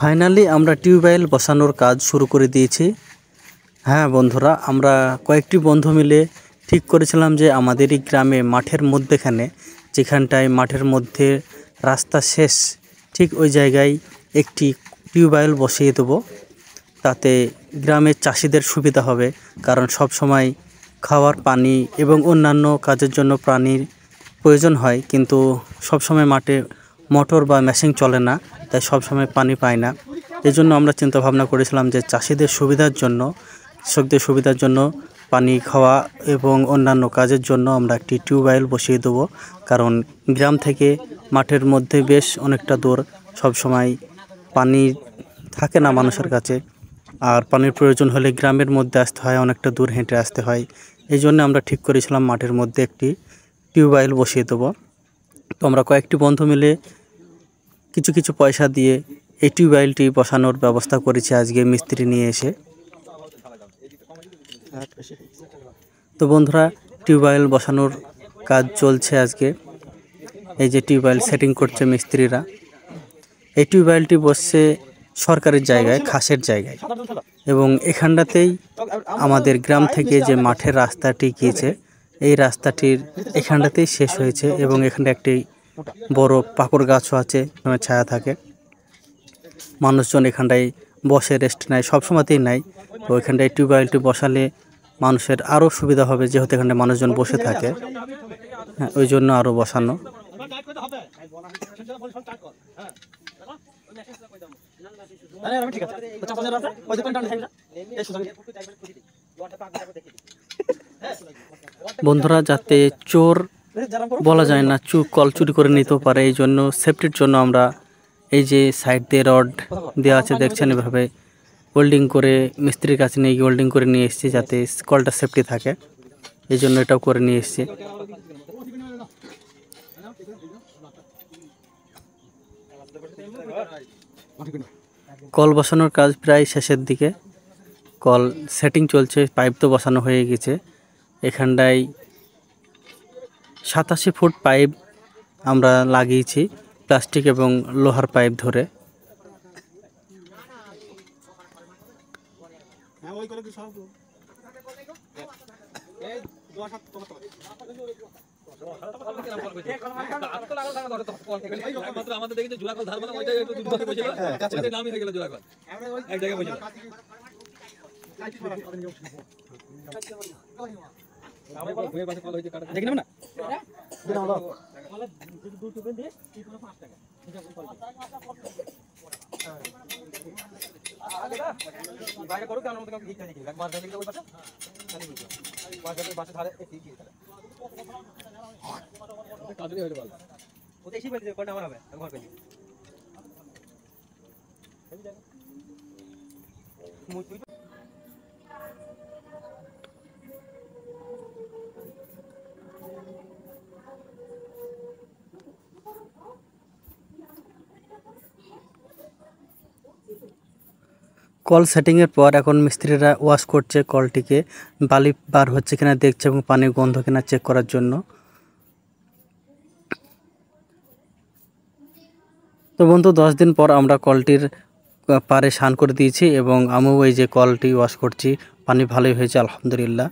Finally আমরা tubewell বসানোর কাজ শুরু করে দিয়েছি। হ্যাঁ বন্ধুরা, আমরা কয়েকটি বন্ধু মিলে ঠিক করেছিলাম যে আমাদেরই গ্রামে মাঠের মধ্যেখানে, যেখানটায় মাঠের মধ্যে রাস্তা শেষ, ঠিক ওই জায়গায় একটি টিউবওয়েল বসিয়ে দেবো। তাতে গ্রামের চাষিদের সুবিধা হবে, কারণ সব সময় খাওয়ার পানি এবং অন্যান্য কাজের জন্য পানির প্রয়োজন হয়, কিন্তু সব সময় মাঠে মোটর বা মেশিন চলে না, তাই সব সময় পানি পায় না। এই জন্য আমরা চিন্তা ভাবনা করেছিলাম যে চাষিদের সুবিধার জন্য, কৃষকদের সুবিধার জন্য পানি খাওয়া এবং অন্যান্য কাজের জন্য আমরা একটি টিউবওয়েল বসিয়ে দেবো। কারণ গ্রাম থেকে মাঠের মধ্যে বেশ অনেকটা দূর, সব সময় পানি থাকে না মানুষের কাছে, আর পানির প্রয়োজন হলে গ্রামের মধ্যে আসতে হয়, অনেকটা দূর হেঁটে আসতে হয়। এই জন্য আমরা ঠিক করেছিলাম মাঠের মধ্যে একটি টিউবওয়েল বসিয়ে দেবো। তো আমরা কয়েকটি বন্ধু মিলে কিছু কিছু পয়সা দিয়ে এই টিউবওয়েলটি বসানোর ব্যবস্থা করেছি আজকে মিস্ত্রি নিয়ে এসে। তো বন্ধুরা, টিউবওয়েল বসানোর কাজ চলছে আজকে। এই যে টিউবওয়েল সেটিং করছে মিস্ত্রিরা। এই টিউবওয়েলটি বসছে সরকারের জায়গায়, খাসের জায়গায়, এবং এখানটাতেই আমাদের গ্রাম থেকে যে মাঠের রাস্তাটি গিয়েছে, এই রাস্তাটির এখানটাতেই শেষ হয়েছে, এবং এখানটা একটি বড় পাকড় গাছও আছে, ছায়া থাকে। মানুষজন এখানটায় বসে রেস্ট নেয়, সবসময়তেই নেয়। তো এখানটায় টিউবওয়েলটি বসালে মানুষের আরও সুবিধা হবে, যেহেতু এখানটায় মানুষজন বসে থাকে। হ্যাঁ, ওই জন্য আরও বসানো। বন্ধুরা, যাতে চোর বলা যায় না, কল চুরি করে নিতেও পারে, এই জন্য সেফটির জন্য আমরা এই যে সাইড দিয়ে রড দেওয়া আছে দেখছেন, এভাবে ওয়েল্ডিং করে মিস্ত্রির কাছে নিয়ে গিয়ে ওয়েল্ডিং করে নিয়ে এসেছি, যাতে কলটা সেফটি থাকে। এই জন্য এটাও করে নিয়ে এসেছি। কল বসানোর কাজ প্রায় শেষের দিকে। কল সেটিং চলছে, পাইপ তো বসানো হয়ে গেছে। এখানটায় 87 ফুট পাইপ আমরা লাগিয়েছি, প্লাস্টিক এবং লোহার পাইপ ধরে। কল সেটিংয়ের পর এখন মিস্ত্রিরা ওয়াশ করছে কলটিকে, বালি বার হচ্ছে কিনা দেখছে এবং পানির গন্ধ কিনা চেক করার জন্য। তো বন্ধু, 10 দিন পর আমরা কলটির পারে স্নান করে দিয়েছি, এবং আমিও এই যে কলটি ওয়াশ করছি, পানি ভালোই হয়েছে আলহামদুলিল্লাহ।